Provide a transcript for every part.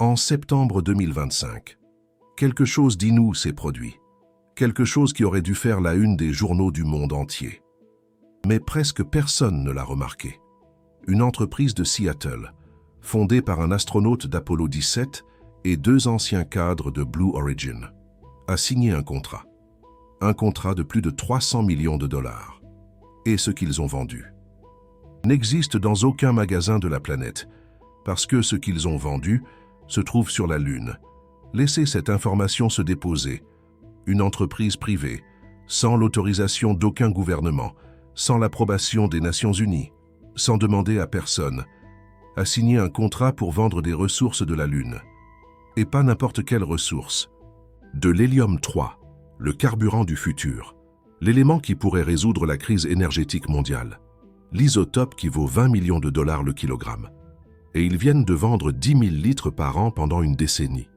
En septembre 2025, quelque chose d'inouï s'est produit. Quelque chose qui aurait dû faire la une des journaux du monde entier. Mais presque personne ne l'a remarqué. Une entreprise de Seattle, fondée par un astronaute d'Apollo 17 et 2 anciens cadres de Blue Origin, a signé un contrat. Un contrat de plus de 300 millions de dollars. Et ce qu'ils ont vendu n'existe dans aucun magasin de la planète, parce que ce qu'ils ont vendu se trouve sur la Lune. Laissez cette information se déposer. Une entreprise privée, sans l'autorisation d'aucun gouvernement, sans l'approbation des Nations Unies, sans demander à personne, a signé un contrat pour vendre des ressources de la Lune. Et pas n'importe quelle ressource. De l'hélium-3, le carburant du futur, l'élément qui pourrait résoudre la crise énergétique mondiale. L'isotope qui vaut 20 millions de dollars le kilogramme. Et ils viennent de vendre 10 000 litres par an pendant une décennie.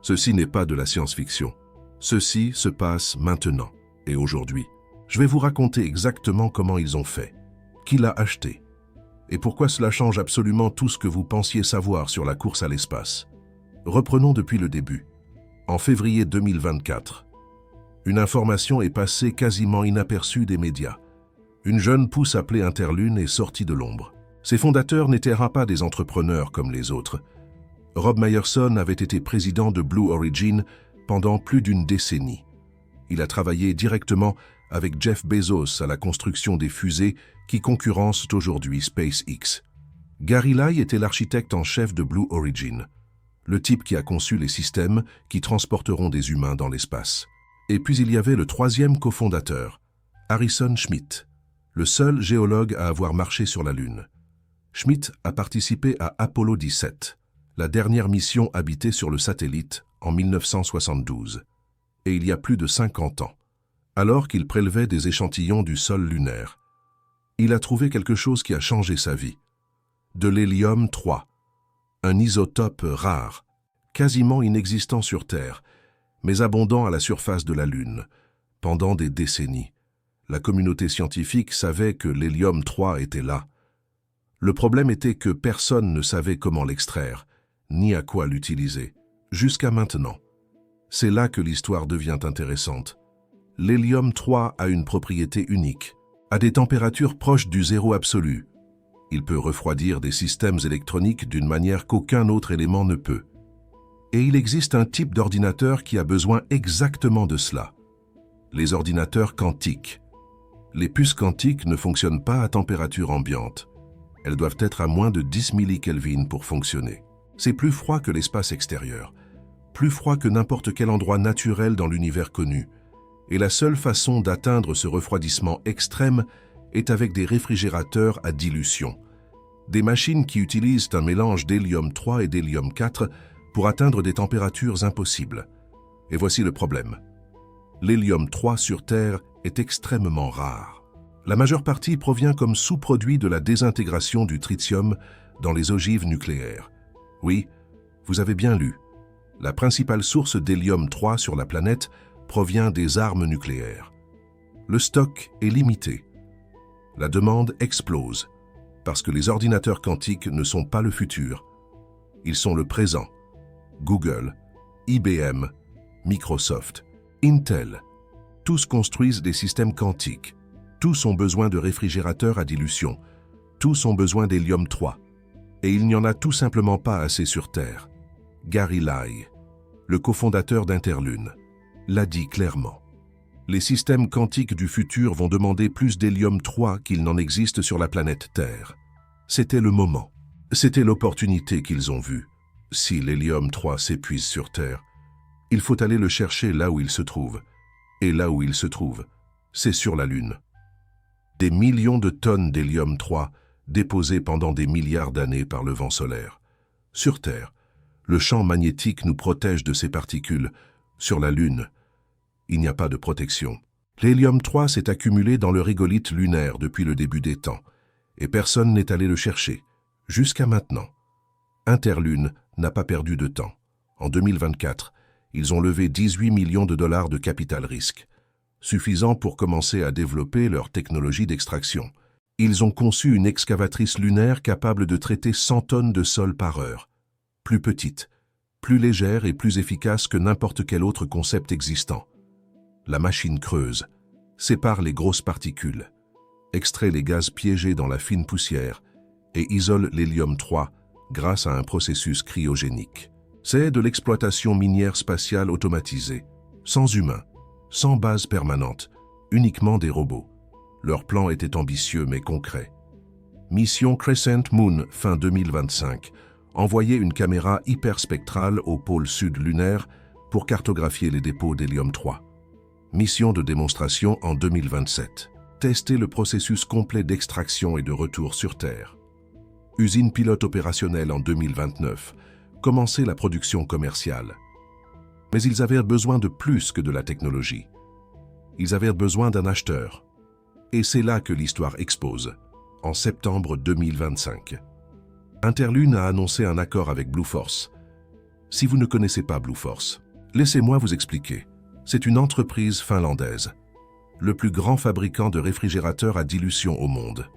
Ceci n'est pas de la science-fiction. Ceci se passe maintenant et aujourd'hui. Je vais vous raconter exactement comment ils ont fait, qui l'a acheté, et pourquoi cela change absolument tout ce que vous pensiez savoir sur la course à l'espace. Reprenons depuis le début. En février 2024, une information est passée quasiment inaperçue des médias. Une jeune pousse appelée Interlune est sortie de l'ombre. Ses fondateurs n'étaient pas des entrepreneurs comme les autres. Rob Myerson avait été président de Blue Origin pendant plus d'une décennie. Il a travaillé directement avec Jeff Bezos à la construction des fusées qui concurrencent aujourd'hui SpaceX. Gary Lai était l'architecte en chef de Blue Origin, le type qui a conçu les systèmes qui transporteront des humains dans l'espace. Et puis il y avait le troisième cofondateur, Harrison Schmitt, le seul géologue à avoir marché sur la Lune. Schmitt a participé à Apollo 17, la dernière mission habitée sur le satellite en 1972, et il y a plus de 50 ans, alors qu'il prélevait des échantillons du sol lunaire. Il a trouvé quelque chose qui a changé sa vie. De l'hélium-3, un isotope rare, quasiment inexistant sur Terre, mais abondant à la surface de la Lune, pendant des décennies. La communauté scientifique savait que l'hélium-3 était là. Le problème était que personne ne savait comment l'extraire, ni à quoi l'utiliser, jusqu'à maintenant. C'est là que l'histoire devient intéressante. L'hélium-3 a une propriété unique, à des températures proches du zéro absolu. Il peut refroidir des systèmes électroniques d'une manière qu'aucun autre élément ne peut. Et il existe un type d'ordinateur qui a besoin exactement de cela. Les ordinateurs quantiques. Les puces quantiques ne fonctionnent pas à température ambiante. Elles doivent être à moins de 10 millikelvin pour fonctionner. C'est plus froid que l'espace extérieur, plus froid que n'importe quel endroit naturel dans l'univers connu. Et la seule façon d'atteindre ce refroidissement extrême est avec des réfrigérateurs à dilution. Des machines qui utilisent un mélange d'hélium-3 et d'hélium-4 pour atteindre des températures impossibles. Et voici le problème. L'hélium-3 sur Terre est extrêmement rare. La majeure partie provient comme sous-produit de la désintégration du tritium dans les ogives nucléaires. Oui, vous avez bien lu. La principale source d'hélium-3 sur la planète provient des armes nucléaires. Le stock est limité. La demande explose, parce que les ordinateurs quantiques ne sont pas le futur. Ils sont le présent. Google, IBM, Microsoft, Intel, tous construisent des systèmes quantiques. Tous ont besoin de réfrigérateurs à dilution. Tous ont besoin d'hélium-3. Et il n'y en a tout simplement pas assez sur Terre. Gary Lai, le cofondateur d'Interlune, l'a dit clairement. Les systèmes quantiques du futur vont demander plus d'hélium-3 qu'il n'en existe sur la planète Terre. C'était le moment. C'était l'opportunité qu'ils ont vue. Si l'hélium-3 s'épuise sur Terre, il faut aller le chercher là où il se trouve. Et là où il se trouve, c'est sur la Lune. Des millions de tonnes d'hélium-3 déposées pendant des milliards d'années par le vent solaire. Sur Terre, le champ magnétique nous protège de ces particules. Sur la Lune, il n'y a pas de protection. L'hélium-3 s'est accumulé dans le régolithe lunaire depuis le début des temps, et personne n'est allé le chercher, jusqu'à maintenant. Interlune n'a pas perdu de temps. En 2024, ils ont levé 18 millions de dollars de capital risque, suffisant pour commencer à développer leur technologie d'extraction. Ils ont conçu une excavatrice lunaire capable de traiter 100 tonnes de sol par heure. Plus petite, plus légère et plus efficace que n'importe quel autre concept existant. La machine creuse, sépare les grosses particules, extrait les gaz piégés dans la fine poussière et isole l'hélium-3 grâce à un processus cryogénique. C'est de l'exploitation minière spatiale automatisée, sans humains, sans base permanente, uniquement des robots. Leur plan était ambitieux mais concret. Mission Crescent Moon fin 2025. Envoyer une caméra hyperspectrale au pôle sud lunaire pour cartographier les dépôts d'hélium-3. Mission de démonstration en 2027. Tester le processus complet d'extraction et de retour sur Terre. Usine pilote opérationnelle en 2029. Commencer la production commerciale. Mais ils avaient besoin de plus que de la technologie. Ils avaient besoin d'un acheteur. Et c'est là que l'histoire expose, en septembre 2025. Interlune a annoncé un accord avec Blue Force. Si vous ne connaissez pas Blue Force, laissez-moi vous expliquer. C'est une entreprise finlandaise, le plus grand fabricant de réfrigérateurs à dilution au monde.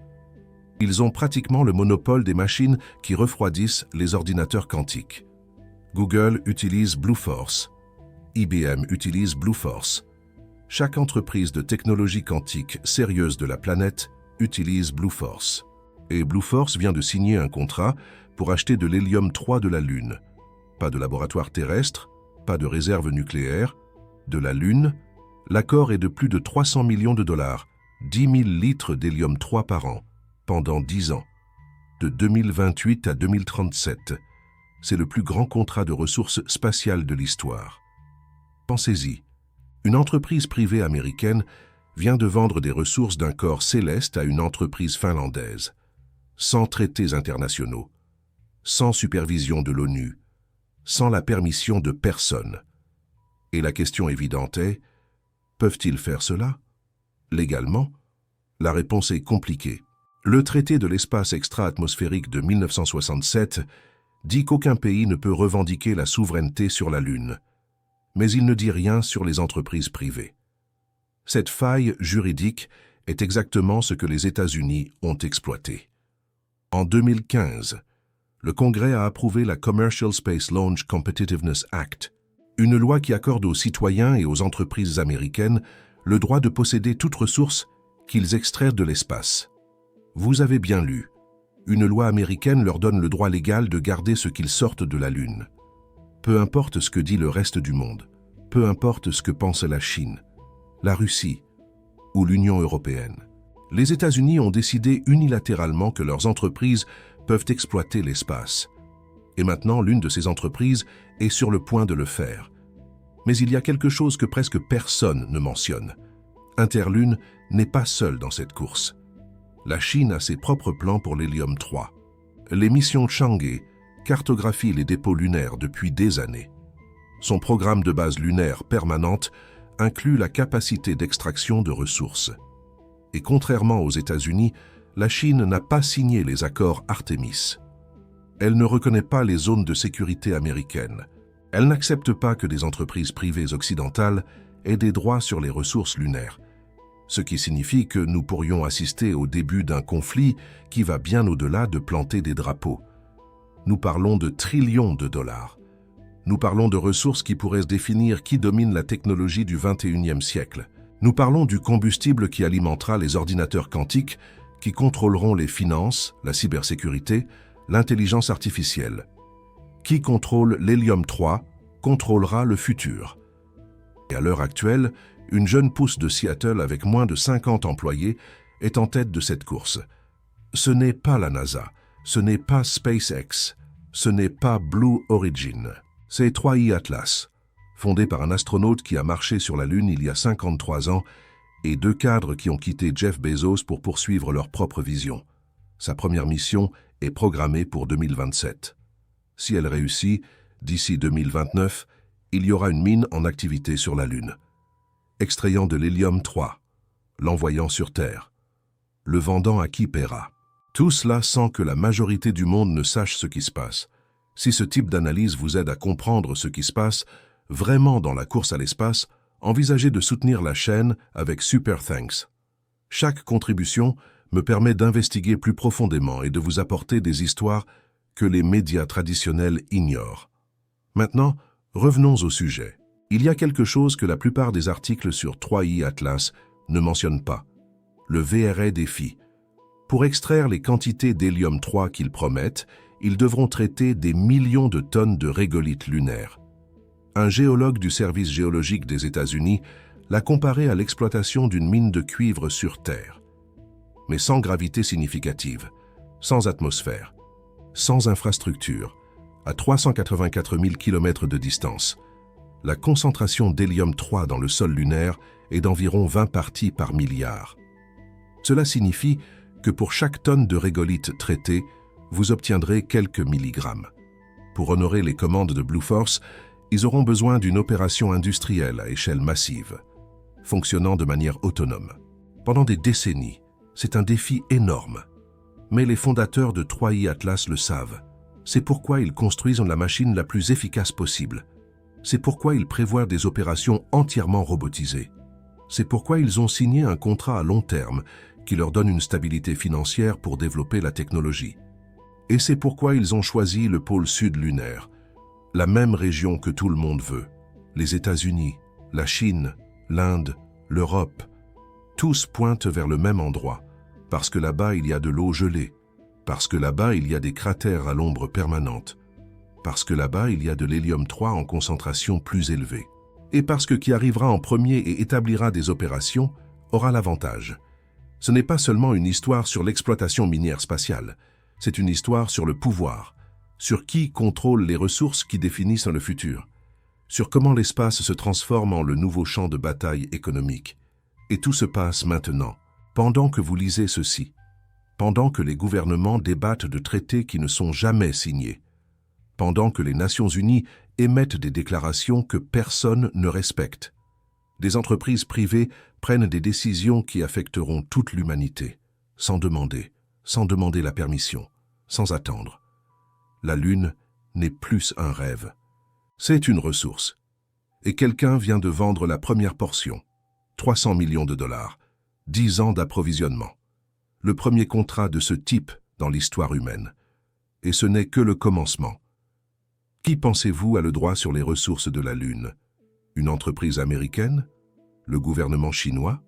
Ils ont pratiquement le monopole des machines qui refroidissent les ordinateurs quantiques. Google utilise Blue Force. IBM utilise Blue Force. Chaque entreprise de technologie quantique sérieuse de la planète utilise Blue Force. Et Blue Force vient de signer un contrat pour acheter de l'hélium-3 de la Lune. Pas de laboratoire terrestre, pas de réserve nucléaire, de la Lune. L'accord est de plus de 300 millions de dollars, 10 000 litres d'hélium-3 par an, pendant 10 ans, de 2028 à 2037. C'est le plus grand contrat de ressources spatiales de l'histoire. Pensez-y, une entreprise privée américaine vient de vendre des ressources d'un corps céleste à une entreprise finlandaise, sans traités internationaux, sans supervision de l'ONU, sans la permission de personne. Et la question évidente est, peuvent-ils faire cela? Légalement? La réponse est compliquée. Le traité de l'espace extra-atmosphérique de 1967 dit qu'aucun pays ne peut revendiquer la souveraineté sur la Lune, mais il ne dit rien sur les entreprises privées. Cette faille juridique est exactement ce que les États-Unis ont exploité. En 2015, le Congrès a approuvé la Commercial Space Launch Competitiveness Act, une loi qui accorde aux citoyens et aux entreprises américaines le droit de posséder toute ressource qu'ils extraient de l'espace. Vous avez bien lu, une loi américaine leur donne le droit légal de garder ce qu'ils sortent de la Lune. Peu importe ce que dit le reste du monde, peu importe ce que pense la Chine, la Russie ou l'Union européenne. Les États-Unis ont décidé unilatéralement que leurs entreprises peuvent exploiter l'espace. Et maintenant, l'une de ces entreprises est sur le point de le faire. Mais il y a quelque chose que presque personne ne mentionne. Interlune n'est pas seule dans cette course. La Chine a ses propres plans pour l'hélium-3. Les missions Chang'e cartographient les dépôts lunaires depuis des années. Son programme de base lunaire permanente inclut la capacité d'extraction de ressources. Et contrairement aux États-Unis, la Chine n'a pas signé les accords Artemis. Elle ne reconnaît pas les zones de sécurité américaines. Elle n'accepte pas que des entreprises privées occidentales aient des droits sur les ressources lunaires, ce qui signifie que nous pourrions assister au début d'un conflit qui va bien au-delà de planter des drapeaux. Nous parlons de trillions de dollars. Nous parlons de ressources qui pourraient définir qui domine la technologie du XXIe siècle. Nous parlons du combustible qui alimentera les ordinateurs quantiques, qui contrôleront les finances, la cybersécurité, l'intelligence artificielle. Qui contrôle l'hélium-3 contrôlera le futur. Et à l'heure actuelle, une jeune pousse de Seattle avec moins de 50 employés est en tête de cette course. Ce n'est pas la NASA, ce n'est pas SpaceX, ce n'est pas Blue Origin. C'est 3i Atlas, fondé par un astronaute qui a marché sur la Lune il y a 53 ans et 2 cadres qui ont quitté Jeff Bezos pour poursuivre leur propre vision. Sa première mission est programmée pour 2027. Si elle réussit, d'ici 2029, il y aura une mine en activité sur la Lune, extrayant de l'hélium-3, l'envoyant sur Terre, le vendant à qui paiera. Tout cela sans que la majorité du monde ne sache ce qui se passe. Si ce type d'analyse vous aide à comprendre ce qui se passe vraiment dans la course à l'espace, envisagez de soutenir la chaîne avec Super Thanks. Chaque contribution me permet d'investiguer plus profondément et de vous apporter des histoires que les médias traditionnels ignorent. Maintenant, revenons au sujet. Il y a quelque chose que la plupart des articles sur 3i Atlas ne mentionnent pas. Le VRA défi. Pour extraire les quantités d'hélium-3 qu'ils promettent, ils devront traiter des millions de tonnes de régolithes lunaires. Un géologue du service géologique des États-Unis l'a comparé à l'exploitation d'une mine de cuivre sur Terre. Mais sans gravité significative, sans atmosphère, sans infrastructure, à 384 000 km de distance. La concentration d'hélium-3 dans le sol lunaire est d'environ 20 parties par milliard. Cela signifie que pour chaque tonne de régolithe traitée, vous obtiendrez quelques milligrammes. Pour honorer les commandes de Blue Force, ils auront besoin d'une opération industrielle à échelle massive, fonctionnant de manière autonome. Pendant des décennies, c'est un défi énorme. Mais les fondateurs de 3i Atlas le savent. C'est pourquoi ils construisent la machine la plus efficace possible. C'est pourquoi ils prévoient des opérations entièrement robotisées. C'est pourquoi ils ont signé un contrat à long terme qui leur donne une stabilité financière pour développer la technologie. Et c'est pourquoi ils ont choisi le pôle sud lunaire, la même région que tout le monde veut. Les États-Unis, la Chine, l'Inde, l'Europe, tous pointent vers le même endroit, parce que là-bas il y a de l'eau gelée, parce que là-bas il y a des cratères à l'ombre permanente, parce que là-bas il y a de l'hélium-3 en concentration plus élevée, et parce que qui arrivera en premier et établira des opérations aura l'avantage. Ce n'est pas seulement une histoire sur l'exploitation minière spatiale, c'est une histoire sur le pouvoir, sur qui contrôle les ressources qui définissent le futur, sur comment l'espace se transforme en le nouveau champ de bataille économique. Et tout se passe maintenant, pendant que vous lisez ceci, pendant que les gouvernements débattent de traités qui ne sont jamais signés, pendant que les Nations Unies émettent des déclarations que personne ne respecte. Des entreprises privées prennent des décisions qui affecteront toute l'humanité, sans demander la permission, sans attendre. La Lune n'est plus un rêve. C'est une ressource. Et quelqu'un vient de vendre la première portion, 300 millions de dollars, 10 ans d'approvisionnement. Le premier contrat de ce type dans l'histoire humaine. Et ce n'est que le commencement. Qui pensez-vous a le droit sur les ressources de la Lune? Une entreprise américaine? Le gouvernement chinois?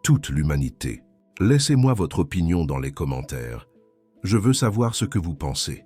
Toute l'humanité. Laissez-moi votre opinion dans les commentaires. Je veux savoir ce que vous pensez.